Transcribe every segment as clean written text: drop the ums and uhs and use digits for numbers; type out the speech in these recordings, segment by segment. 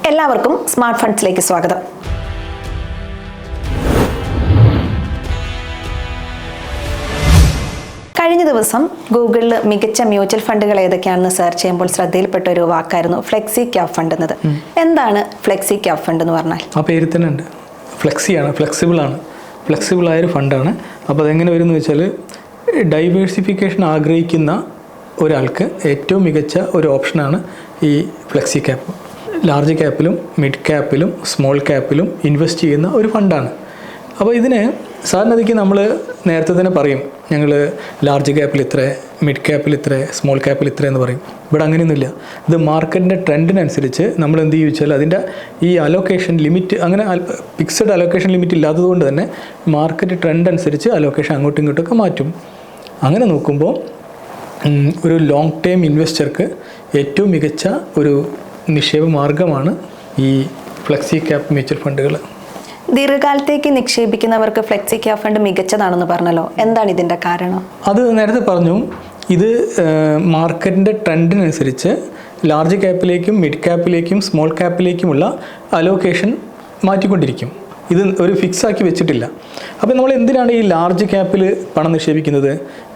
എല്ലാവർക്കും സ്മാർട്ട് ഫണ്ട്സിലേക്ക് സ്വാഗതം. കഴിഞ്ഞ ദിവസം ഗൂഗിളിൽ മികച്ച മ്യൂച്വൽ ഫണ്ടുകൾ ഏതൊക്കെയാണെന്ന് സെർച്ച് ചെയ്യുമ്പോൾ ശ്രദ്ധയിൽപ്പെട്ട ഒരു വാക്കായിരുന്നു ഫ്ലെക്സി ക്യാപ് ഫണ്ട് എന്നത്. എന്താണ് ഫ്ലെക്സി ക്യാപ് ഫണ്ട് എന്ന് പറഞ്ഞാൽ? ആ പേരിൽ തന്നെ ഉണ്ട്. ഫ്ലെക്സിയാണ്, ഫ്ലെക്സിബിളായൊരു ഫണ്ടാണ്. അപ്പോൾ അതെങ്ങനെ വരുമെന്ന് വെച്ചാൽ, ഡൈവേഴ്സിഫിക്കേഷൻ ആഗ്രഹിക്കുന്ന ഒരാൾക്ക് ഏറ്റവും മികച്ച ഒരു ഓപ്ഷനാണ് ഈ ഫ്ലെക്സി ക്യാപ്പ്. ലാർജ് ക്യാപ്പിലും മിഡ് ക്യാപ്പിലും സ്മോൾ ക്യാപ്പിലും ഇൻവെസ്റ്റ് ചെയ്യുന്ന ഒരു ഫണ്ടാണ്. അപ്പോൾ ഇതിന് സാധാരണഗതിക്ക് നമ്മൾ നേരത്തെ തന്നെ പറയും, ഞങ്ങൾ ലാർജ് ക്യാപ്പിൽ ഇത്ര, മിഡ് ക്യാപ്പിൽ ഇത്ര, സ്മോൾ ക്യാപ്പിൽ ഇത്ര എന്ന് പറയും. ഇവിടെ അങ്ങനെയൊന്നുമില്ല. ഇത് മാർക്കറ്റിൻ്റെ ട്രെൻഡിനനുസരിച്ച് നമ്മൾ എന്ത് ചെയ്യുക വെച്ചാൽ, അതിൻ്റെ ഈ അലോക്കേഷൻ ലിമിറ്റ്, അങ്ങനെ ഫിക്സഡ് അലോക്കേഷൻ ലിമിറ്റ് ഇല്ലാത്തതുകൊണ്ട് തന്നെ മാർക്കറ്റ് ട്രെൻഡ് അനുസരിച്ച് അലോക്കേഷൻ അങ്ങോട്ടും ഇങ്ങോട്ടൊക്കെ മാറ്റും. അങ്ങനെ നോക്കുമ്പോൾ ഒരു ലോങ് ടേം ഇൻവെസ്റ്റർക്ക് ഏറ്റവും മികച്ച ഒരു നിക്ഷേപ മാർഗമാണ് ഈ ഫ്ലെക്സി ക്യാപ് മ്യൂച്വൽ ഫണ്ടുകൾ. ദീർഘകാലത്തേക്ക് നിക്ഷേപിക്കുന്നവർക്ക് ഫ്ലെക്സി ക്യാപ് ഫണ്ട് മികച്ചതാണെന്ന് പറഞ്ഞല്ലോ, എന്താണ് ഇതിൻ്റെ കാരണം? അത് നേരത്തെ പറഞ്ഞു, ഇത് മാർക്കറ്റിൻ്റെ ട്രെൻഡിനനുസരിച്ച് ലാർജ് ക്യാപ്പിലേക്കും മിഡ് ക്യാപ്പിലേക്കും സ്മോൾ ക്യാപ്പിലേക്കുമുള്ള അലോക്കേഷൻ മാറ്റിക്കൊണ്ടിരിക്കും. ഇത് ഒരു ഫിക്സാക്കി വെച്ചിട്ടില്ല. അപ്പോൾ നമ്മൾ എന്തിനാണ് ഈ ലാർജ് ക്യാപ്പിൽ പണം നിക്ഷേപിക്കുന്നത്?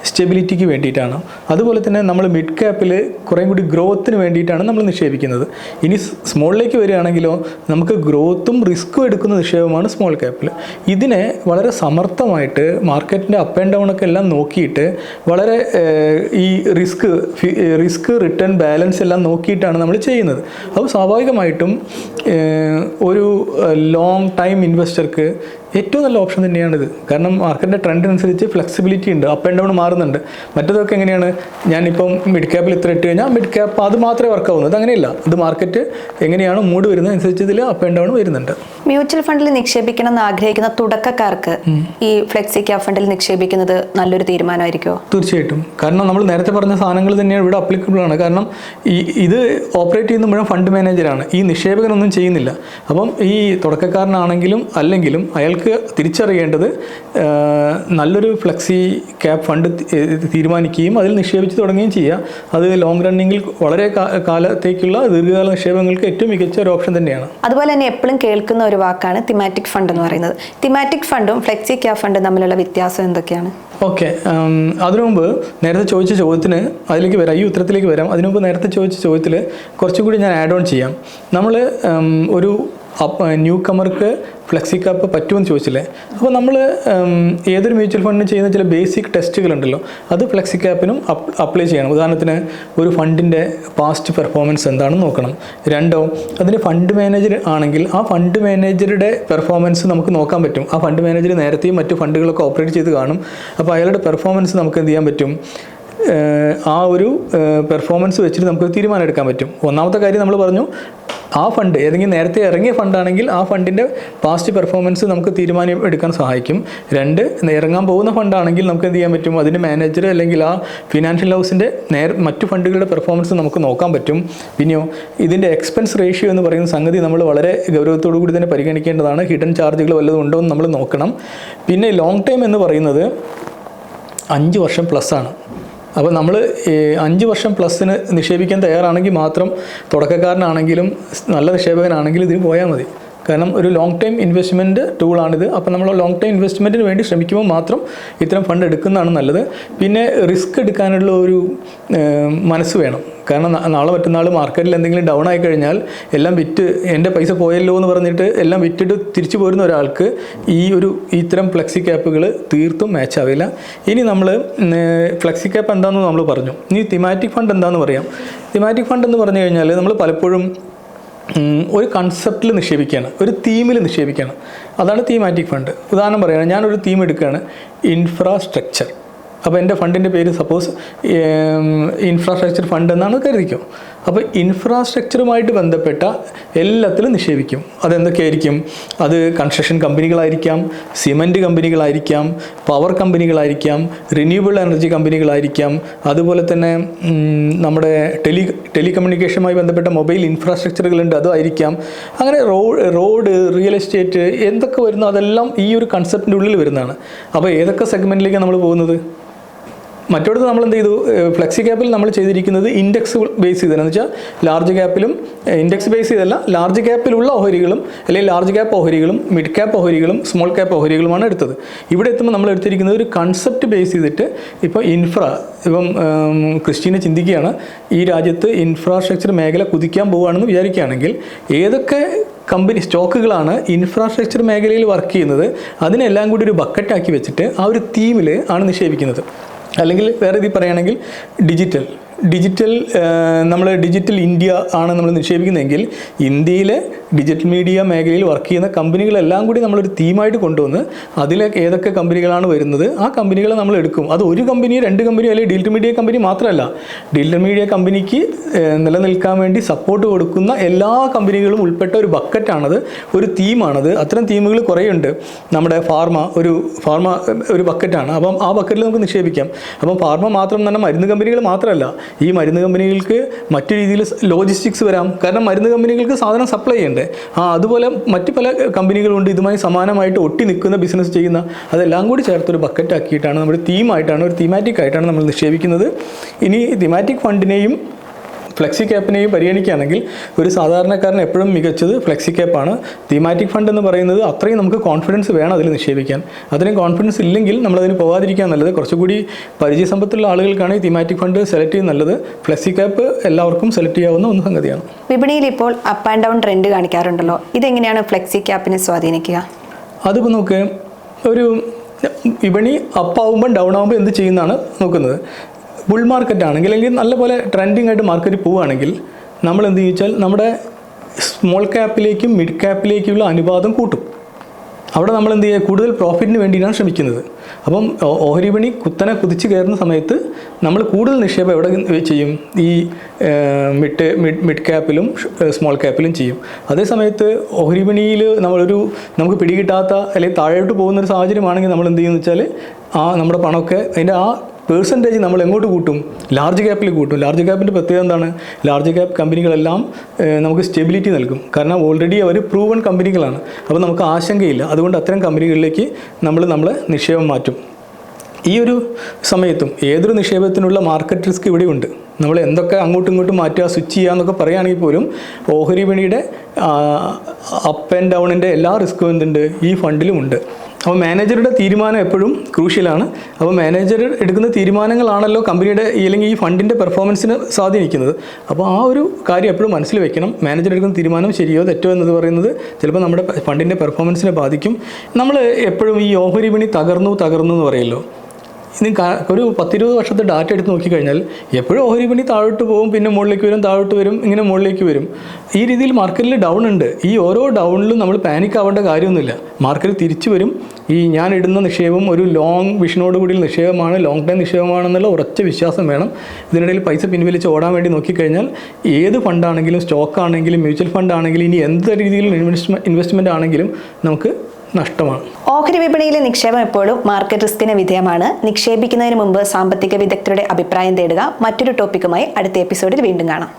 സ്റ്റെബിലിറ്റിക്ക് വേണ്ടിയിട്ടാണ്. അതുപോലെ തന്നെ നമ്മൾ മിഡ് ക്യാപ്പിൽ കുറേ കൂടി ഗ്രോത്തിന് വേണ്ടിയിട്ടാണ് നമ്മൾ നിക്ഷേപിക്കുന്നത്. ഇനി സ്മോളിലേക്ക് വരികയാണെങ്കിലോ, നമുക്ക് ഗ്രോത്തും റിസ്ക്കും എടുക്കുന്ന നിക്ഷേപമാണ് സ്മോൾ ക്യാപ്പിൽ. ഇതിനെ വളരെ സമർത്ഥമായിട്ട് മാർക്കറ്റിൻ്റെ അപ്പ് ആൻഡ് ഡൗൺ ഒക്കെ എല്ലാം നോക്കിയിട്ട് വളരെ ഈ റിസ്ക് റിട്ടേൺ ബാലൻസ് എല്ലാം നോക്കിയിട്ടാണ് നമ്മൾ ചെയ്യുന്നത്. അപ്പോൾ സ്വാഭാവികമായിട്ടും ഒരു ലോങ് ടൈം ഇൻവെസ്റ്റർക്ക് ഏറ്റവും നല്ല ഓപ്ഷൻ തന്നെയാണിത്. കാരണം മാർക്കറ്റിൻ്റെ ട്രെൻഡിനനുസരിച്ച് ഫ്ലെക്സിബിലിറ്റി ഉണ്ട്, അപ്പ് ആൻഡ് ഡൗൺ മാറുന്നുണ്ട്. മറ്റേതൊക്കെ എങ്ങനെയാണ്, ഞാനിപ്പം മിഡ് ക്യാപ്പിൽ ഇത്ര ഇട്ട് കഴിഞ്ഞാൽ മിഡ് ക്യാപ്പ് അത് മാത്രമേ വർക്ക് ആവുന്നത്. അങ്ങനെയല്ല, ഇത് മാർക്കറ്റ് എങ്ങനെയാണ് മൂഡ് വരുന്നത് അനുസരിച്ച് ഇതിൽ അപ്പ് ആൻഡ് ഡൗൺ വരുന്നുണ്ട്. മ്യൂച്വൽ ഫണ്ടിൽ നിക്ഷേപിക്കണം എന്ന് ആഗ്രഹിക്കുന്ന തുടക്കക്കാർക്ക് ഈ ഫ്ലെക്സി ക്യാപ് ഫണ്ടിൽ നിക്ഷേപിക്കുന്നത് നല്ലൊരു തീരുമാനമായിരിക്കുമോ? തീർച്ചയായിട്ടും. കാരണം നമ്മൾ നേരത്തെ പറഞ്ഞ സാധനങ്ങൾ തന്നെയാണ് ഇവിടെ അപ്ലിക്കബിൾ ആണ്. കാരണം ഇത് ഓപ്പറേറ്റ് ചെയ്യുന്ന മുഴുവൻ ഫണ്ട് മാനേജറാണ്, ഈ നിക്ഷേപകനൊന്നും ചെയ്യുന്നില്ല. അപ്പം ഈ തുടക്കക്കാരനാണെങ്കിലും അല്ലെങ്കിലും അയാൾക്ക് തിരിച്ചറിയേണ്ടത് നല്ലൊരു ഫ്ലെക്സി ക്യാപ് ഫണ്ട് തീരുമാനിക്കുകയും അതിൽ നിക്ഷേപിച്ച് തുടങ്ങുകയും ചെയ്യുക. അത് ലോങ് റണ്ണിങ്ങിൽ വളരെ കാലത്തേക്കുള്ള ദീർഘകാല നിക്ഷേപങ്ങൾക്ക് ഏറ്റവും മികച്ച ഒരു ഓപ്ഷൻ തന്നെയാണ്. അതുപോലെ തന്നെ എപ്പോഴും കേൾക്കുന്ന ഒരു വാക്കാണ് തിമാറ്റിക് ഫണ്ട് എന്ന് പറയുന്നത്. തിമാറ്റിക് ഫണ്ടും ഫ്ലെക്സി ക്യാപ് ഫണ്ടും തമ്മിലുള്ള വ്യത്യാസം എന്തൊക്കെയാണ്? ഓക്കെ, അതിനു മുമ്പ് നേരത്തെ ചോദിച്ച ചോദ്യത്തിന് അതിലേക്ക് വരാം, ഈ ഉത്തരത്തിലേക്ക് വരാം. അതിനു മുമ്പ് നേരത്തെ ചോദിച്ച ചോദ്യത്തിൽ കുറച്ചുകൂടി ഞാൻ ആഡ് ഓൺ ചെയ്യാം. നമ്മൾ ഒരു ന്യൂ കമർക്ക് ഫ്ലെക്സി ക്യാപ്പ് പറ്റുമെന്ന് ചോദിച്ചില്ലേ? അപ്പോൾ നമ്മൾ ഏതൊരു മ്യൂച്വൽ ഫണ്ടിന് ചെയ്യുന്ന ചില ബേസിക് ടെസ്റ്റുകളുണ്ടല്ലോ, അത് ഫ്ലെക്സി ക്യാപ്പിനും അപ്ലൈ ചെയ്യണം. ഉദാഹരണത്തിന് ഒരു ഫണ്ടിൻ്റെ പാസ്റ്റ് പെർഫോമൻസ് എന്താണെന്ന് നോക്കണം. രണ്ടോ, അതിന് ഫണ്ട് മാനേജർ ആണെങ്കിൽ ആ ഫണ്ട് മാനേജറുടെ പെർഫോമൻസ് നമുക്ക് നോക്കാൻ പറ്റും. ആ ഫണ്ട് മാനേജർ നേരത്തെയും മറ്റു ഫണ്ടുകളൊക്കെ ഓപ്പറേറ്റ് ചെയ്ത് കാണും. അപ്പോൾ അയാളുടെ പെർഫോമൻസ് നമുക്ക് എന്ത് ചെയ്യാൻ പറ്റും? ആ ഒരു പെർഫോമൻസ് വെച്ചിട്ട് നമുക്ക് തീരുമാനം എടുക്കാൻ പറ്റും. ഒന്നാമത്തെ കാര്യം നമ്മൾ പറഞ്ഞു, ആ ഫണ്ട് ഏതെങ്കിലും നേരത്തെ ഇറങ്ങിയ ഫണ്ടാണെങ്കിൽ ആ ഫണ്ടിൻ്റെ പാസ്റ്റ് പെർഫോമൻസ് നമുക്ക് തീരുമാനം എടുക്കാൻ സഹായിക്കും. രണ്ട്, ഇറങ്ങാൻ പോകുന്ന ഫണ്ടാണെങ്കിൽ നമുക്ക് എന്ത് ചെയ്യാൻ പറ്റും? അതിൻ്റെ മാനേജർ അല്ലെങ്കിൽ ആ ഫിനാൻഷ്യൽ ഹൗസിൻ്റെ മറ്റു ഫണ്ടുകളുടെ പെർഫോമൻസ് നമുക്ക് നോക്കാൻ പറ്റും. പിന്നെയോ ഇതിൻ്റെ എക്സ്പെൻസ് റേഷ്യോ എന്ന് പറയുന്ന സംഗതി നമ്മൾ വളരെ ഗൗരവത്തോടു കൂടി തന്നെ പരിഗണിക്കേണ്ടതാണ്. ഹിഡൻ ചാർജുകൾ വല്ലതും ഉണ്ടോ എന്ന് നമ്മൾ നോക്കണം. പിന്നെ ലോങ് ടൈം എന്ന് പറയുന്നത് 5 വർഷം പ്ലസ് ആണ്. അപ്പോൾ നമ്മൾ 5 വർഷം പ്ലസിന് നിക്ഷേപിക്കാൻ തയ്യാറാണെങ്കിൽ മാത്രം, തുടക്കക്കാരനാണെങ്കിലും നല്ല നിക്ഷേപകനാണെങ്കിലും ഇതിന് പോയാൽ മതി. കാരണം ഒരു ലോങ് ടൈം ഇൻവെസ്റ്റ്മെൻറ്റ് ടൂളാണിത്. അപ്പോൾ നമ്മൾ ലോങ് ടൈം ഇൻവെസ്റ്റ്മെൻറ്റിന് വേണ്ടി ശ്രമിക്കുമ്പോൾ മാത്രം ഇത്തരം ഫണ്ട് എടുക്കുന്നതാണ് നല്ലത്. പിന്നെ റിസ്ക് എടുക്കാനുള്ള ഒരു മനസ്സ് വേണം. കാരണം നാളെ മറ്റന്നാൾ മാർക്കറ്റിൽ എന്തെങ്കിലും ഡൗൺ ആയി കഴിഞ്ഞാൽ എല്ലാം വിറ്റ് എൻ്റെ പൈസ പോയല്ലോ എന്ന് പറഞ്ഞിട്ട് എല്ലാം വിറ്റിട്ട് തിരിച്ചു പോരുന്ന ഒരാൾക്ക് ഇത്തരം ഫ്ലെക്സി ക്യാപ്പുകൾ തീർത്തും മാച്ച് ആവില്ല. ഇനി നമ്മൾ ഫ്ലെക്സി ക്യാപ്പ് എന്താണെന്ന് നമ്മൾ പറഞ്ഞു. ഇനി തിമാറ്റിക് ഫണ്ട് എന്താണെന്ന് പറയാം. തിമാറ്റിക് ഫണ്ട് എന്ന് പറഞ്ഞു കഴിഞ്ഞാൽ നമ്മൾ പലപ്പോഴും ഒരു കൺസെപ്റ്റിൽ നിക്ഷേപിക്കുകയാണ്, ഒരു തീമിൽ നിക്ഷേപിക്കുകയാണ്. അതാണ് തീമാറ്റിക് ഫണ്ട്. ഉദാഹരണം പറയുകയാണ്, ഞാനൊരു തീം എടുക്കുകയാണ്, ഇൻഫ്രാസ്ട്രക്ചർ. അപ്പോൾ എൻ്റെ ഫണ്ടിൻ്റെ പേര് സപ്പോസ് ഇൻഫ്രാസ്ട്രക്ചർ ഫണ്ട് എന്നാണ് കരുതിക്കും. അപ്പോൾ ഇൻഫ്രാസ്ട്രക്ചറുമായിട്ട് ബന്ധപ്പെട്ട എല്ലാത്തിലും നിക്ഷേപിക്കും. അതെന്തൊക്കെയായിരിക്കും? അത് കൺസ്ട്രക്ഷൻ കമ്പനികളായിരിക്കാം, സിമൻറ്റ് കമ്പനികളായിരിക്കാം, പവർ കമ്പനികളായിരിക്കാം, റിന്യൂവബിൾ എനർജി കമ്പനികളായിരിക്കാം, അതുപോലെ തന്നെ നമ്മുടെ ടെലികമ്മ്യൂണിക്കേഷനുമായി ബന്ധപ്പെട്ട മൊബൈൽ ഇൻഫ്രാസ്ട്രക്ചറുകളുണ്ട്, അതായിരിക്കാം. അങ്ങനെ റോഡ് റിയൽ എസ്റ്റേറ്റ് എന്തൊക്കെ വരുന്നു അതെല്ലാം ഈ ഒരു കൺസെപ്റ്റിൻ്റെ ഉള്ളിൽ വരുന്നതാണ്. അപ്പോൾ ഏതൊക്കെ സെഗ്മെൻറ്റിലേക്കാണ് നമ്മൾ പോകുന്നത്? മറ്റോടത്ത് നമ്മൾ എന്ത് ചെയ്തു, ഫ്ലെക്സി ക്യാപ്പിൽ നമ്മൾ ചെയ്തിരിക്കുന്നത് ഇൻഡെക്സ് ബേസ് ചെയ്തതെന്ന് വെച്ചാൽ ലാർജ് ക്യാപ്പിലും ഇൻഡെക്സ് ബേസ് ചെയ്തല്ല, ലാർജ് ക്യാപ്പിലുള്ള ഓഹരികളും അല്ലെങ്കിൽ ലാർജ് ക്യാപ്പ് ഓഹരികളും മിഡ് ക്യാപ്പ് ഓഹരികളും സ്മോൾ ക്യാപ്പ് ഓഹരികളുമാണ് എടുത്തത്. ഇവിടെ എത്തുമ്പോൾ നമ്മൾ എടുത്തിരിക്കുന്നത് ഒരു കൺസെപ്റ്റ് ബേസ് ചെയ്തിട്ട് ഇപ്പോൾ ഇപ്പം ക്രിസ്റ്റീനെ ചിന്തിക്കുകയാണ്, ഈ രാജ്യത്ത് ഇൻഫ്രാസ്ട്രക്ചർ മേഖല കുതിക്കാൻ പോവുകയാണെന്ന് വിചാരിക്കുകയാണെങ്കിൽ ഏതൊക്കെ കമ്പനി സ്റ്റോക്കുകളാണ് ഇൻഫ്രാസ്ട്രക്ചർ മേഖലയിൽ വർക്ക് ചെയ്യുന്നത് അതിനെല്ലാം കൂടി ഒരു ബക്കറ്റാക്കി വെച്ചിട്ട് ആ ഒരു തീമിൽ ആണ് നിക്ഷേപിക്കുന്നത്. അല്ലെങ്കിൽ വേറെ രീതിയിൽ പറയുകയാണെങ്കിൽ ഡിജിറ്റൽ ഇന്ത്യ ആണ് നമ്മൾ നിക്ഷേപിക്കുന്നതെങ്കിൽ ഇന്ത്യയിലെ ഡിജിറ്റൽ മീഡിയ മേഖലയിൽ വർക്ക് ചെയ്യുന്ന കമ്പനികളെല്ലാം കൂടി നമ്മളൊരു തീമായിട്ട് കൊണ്ടുവന്ന് അതിൽ ഏതൊക്കെ കമ്പനികളാണ് വരുന്നത് ആ കമ്പനികളെ നമ്മൾ എടുക്കും. അത് ഒരു കമ്പനിയോ രണ്ട് കമ്പനിയോ അല്ലെങ്കിൽ ഡിജിറ്റൽ മീഡിയ കമ്പനി മാത്രമല്ല, ഡിജിറ്റൽ മീഡിയ കമ്പനിക്ക് നിലനിൽക്കാൻ വേണ്ടി സപ്പോർട്ട് കൊടുക്കുന്ന എല്ലാ കമ്പനികളും ഉൾപ്പെട്ട ഒരു ബക്കറ്റാണത്, ഒരു തീമാണത്. അത്തരം തീമുകൾ കുറേയുണ്ട്. നമ്മുടെ ഫാർമ ഒരു ബക്കറ്റാണ്. അപ്പം ആ ബക്കറ്റിൽ നമുക്ക് നിക്ഷേപിക്കാം. അപ്പം ഫാർമ മാത്രം തന്നെ മരുന്ന് കമ്പനികൾ മാത്രമല്ല, ഈ മരുന്ന് കമ്പനികൾക്ക് മറ്റു രീതിയിൽ ലോജിസ്റ്റിക്സ് വരാം. കാരണം മരുന്ന് കമ്പനികൾക്ക് സാധനം സപ്ലൈ ചെയ്യണ്ടേ. അതുപോലെ മറ്റു പല കമ്പനികളുണ്ട് ഇതുമായി സമാനമായിട്ട് ഒട്ടി നിൽക്കുന്ന ബിസിനസ് ചെയ്യുന്ന. അതെല്ലാം കൂടി ചേർത്തൊരു ബക്കറ്റ് ആക്കിയിട്ടാണ് നമ്മുടെ ഒരു തീമാറ്റിക് ആയിട്ടാണ് നമ്മൾ നിക്ഷേപിക്കുന്നത്. ഇനി തീമാറ്റിക് ഫണ്ടിനെയും ഫ്ലെക്സി ക്യാപ്പിനെയും പരിഗണിക്കുകയാണെങ്കിൽ ഒരു സാധാരണക്കാരന് എപ്പോഴും മികച്ചത് ഫ്ലെക്സി ക്യാപ്പാണ്. തീമാറ്റിക് ഫണ്ട് എന്ന് പറയുന്നത് അത്രയും നമുക്ക് കോൺഫിഡൻസ് വേണം അതിൽ നിക്ഷേപിക്കാൻ. അതിന് കോൺഫിഡൻസ് ഇല്ലെങ്കിൽ നമ്മളതിന് പോകാതിരിക്കാൻ നല്ലത്. കുറച്ചുകൂടി പരിചയസമ്പത്തുള്ള ആളുകൾക്കാണ് ഈ തീമാറ്റിക് ഫണ്ട് സെലക്ട് ചെയ്യുന്നത് നല്ലത്. ഫ്ലെക്സി ക്യാപ്പ് എല്ലാവർക്കും സെലക്ട് ചെയ്യാവുന്ന ഒന്ന് സംഗതിയാണ്. വിപണിയിൽ ഇപ്പോൾ അപ്പ് ആൻഡ് ഡൗൺ ട്രെൻഡ് കാണിക്കാറുണ്ടല്ലോ, ഇതെങ്ങനെയാണ് ഫ്ലെക്സി ക്യാപ്പിനെ സ്വാധീനിക്കുക? അതിപ്പോൾ നമുക്ക് ഒരു വിപണി അപ്പാവുമ്പം ഡൗൺ ആകുമ്പോൾ എന്ത് ചെയ്യുന്നതാണ് നോക്കുന്നത്. ബുൾ മാർക്കറ്റ് ആണെങ്കിൽ അല്ലെങ്കിൽ നല്ലപോലെ ട്രെൻഡിങ് ആയിട്ട് മാർക്കറ്റ് പോവുകയാണെങ്കിൽ നമ്മൾ എന്ത് ചോദിച്ചാൽ നമ്മുടെ സ്മോൾ ക്യാപ്പിലേക്കും മിഡ് ക്യാപ്പിലേക്കുള്ള അനുപാതം കൂട്ടും. അവിടെ നമ്മൾ എന്ത് ചെയ്യുക, കൂടുതൽ പ്രോഫിറ്റിന് വേണ്ടിയിട്ടാണ് ശ്രമിക്കുന്നത്. അപ്പം ഓഹരി വിപണി കുത്തനെ കുതിച്ച് കയറുന്ന സമയത്ത് നമ്മൾ കൂടുതൽ നിക്ഷേപം എവിടെ ചെയ്യും, ഈ മിഡ് ക്യാപ്പിലും സ്മോൾ ക്യാപ്പിലും ചെയ്യും. അതേ സമയത്ത് ഓഹരി വിപണിയിൽ നമുക്ക് പിടികിട്ടാത്ത അല്ലെങ്കിൽ താഴോട്ട് പോകുന്നൊരു സാഹചര്യമാണെങ്കിൽ നമ്മൾ എന്ത് ചെയ്യുമെന്ന് വെച്ചാൽ നമ്മുടെ പണമൊക്കെ അതിൻ്റെ പേഴ്സൻറ്റേജ് നമ്മൾ എങ്ങോട്ട് കൂട്ടും, ലാർജ് ക്യാപ്പിൽ കൂട്ടും. ലാർജ് ക്യാപ്പിൻ്റെ പ്രത്യേകത എന്താണ്, ലാർജ് ക്യാപ്പ് കമ്പനികളെല്ലാം നമുക്ക് സ്റ്റെബിലിറ്റി നൽകും. കാരണം ഓൾറെഡി അവർ പ്രൂവൺ കമ്പനികളാണ്. അപ്പോൾ നമുക്ക് ആശങ്കയില്ല. അതുകൊണ്ട് അത്തരം കമ്പനികളിലേക്ക് നമ്മളെ നിക്ഷേപം മാറ്റും. ഈ ഒരു സമയത്തും ഏതൊരു നിക്ഷേപത്തിനുള്ള മാർക്കറ്റ് റിസ്ക് ഇവിടെയുണ്ട്. നമ്മൾ എന്തൊക്കെ അങ്ങോട്ടും ഇങ്ങോട്ടും മാറ്റുക, സ്വിച്ച് ചെയ്യുക എന്നൊക്കെ പറയുകയാണെങ്കിൽ പോലും ഓഹരി വിപണിയുടെ അപ്പ് ആൻഡ് ഡൗണിൻ്റെ എല്ലാ റിസ്ക്കും എന്തുണ്ട് ഈ ഫണ്ടിലുമുണ്ട്. അപ്പോൾ മാനേജറുടെ തീരുമാനം എപ്പോഴും ക്രൂഷ്യലാണ്. അപ്പോൾ മാനേജർ എടുക്കുന്ന തീരുമാനങ്ങളാണല്ലോ കമ്പനിയുടെ അല്ലെങ്കിൽ ഈ ഫണ്ടിൻ്റെ പെർഫോമൻസിനെ സ്വാധീനിക്കുന്നത്. അപ്പോൾ ആ ഒരു കാര്യം എപ്പോഴും മനസ്സിൽ വെക്കണം. മാനേജർ എടുക്കുന്ന തീരുമാനം ശരിയോ തെറ്റോ എന്നത് പറയുന്നത് ചിലപ്പോൾ നമ്മുടെ ഫണ്ടിൻ്റെ പെർഫോമൻസിനെ ബാധിക്കും. നമ്മൾ എപ്പോഴും ഈ ഓഹരി വിപണി തകർന്നു എന്ന് പറയുമല്ലോ. ഇനി ഒരു 10-20 വർഷത്തെ ഡാറ്റ എടുത്ത് നോക്കിക്കഴിഞ്ഞാൽ എപ്പോഴും ഓഹരി വിപണി താഴോട്ട് പോകും, പിന്നെ മുകളിലേക്ക് വരും, താഴോട്ട് വരും, ഇങ്ങനെ മുകളിലേക്ക് വരും. ഈ രീതിയിൽ മാർക്കറ്റിൽ ഡൗൺ ഉണ്ട്. ഈ ഓരോ ഡൗണിലും നമ്മൾ പാനിക് ആവേണ്ട കാര്യമൊന്നുമില്ല. മാർക്കറ്റ് തിരിച്ചു വരും. ഈ ഞാൻ ഇടുന്ന നിക്ഷേപം ഒരു ലോങ് വിഷനോട് കൂടിയുള്ള നിക്ഷേപമാണ്, ലോങ് ടൈം നിക്ഷേപമാണെന്നുള്ള ഉറച്ച വിശ്വാസം വേണം. ഇതിനിടയിൽ പൈസ പിൻവലിച്ച് ഓടാൻ വേണ്ടി നോക്കിക്കഴിഞ്ഞാൽ ഏത് ഫണ്ടാണെങ്കിലും, സ്റ്റോക്കാണെങ്കിലും, മ്യൂച്വൽ ഫണ്ടാണെങ്കിലും, ഇനി എന്ത് രീതിയിലുള്ള ഇൻവെസ്റ്റ്മെൻ്റ് ആണെങ്കിലും നമുക്ക് നഷ്ടമാണ്. ഓഹരി വിപണിയിലെ നിക്ഷേപം എപ്പോഴും മാർക്കറ്റ് റിസ്കിന് വിധേയമാണ്. നിക്ഷേപിക്കുന്നതിന് മുമ്പ് സാമ്പത്തിക വിദഗ്ധരുടെ അഭിപ്രായം തേടുക. മറ്റൊരു ടോപ്പിക്കുമായി അടുത്ത എപ്പിസോഡിൽ വീണ്ടും കാണാം.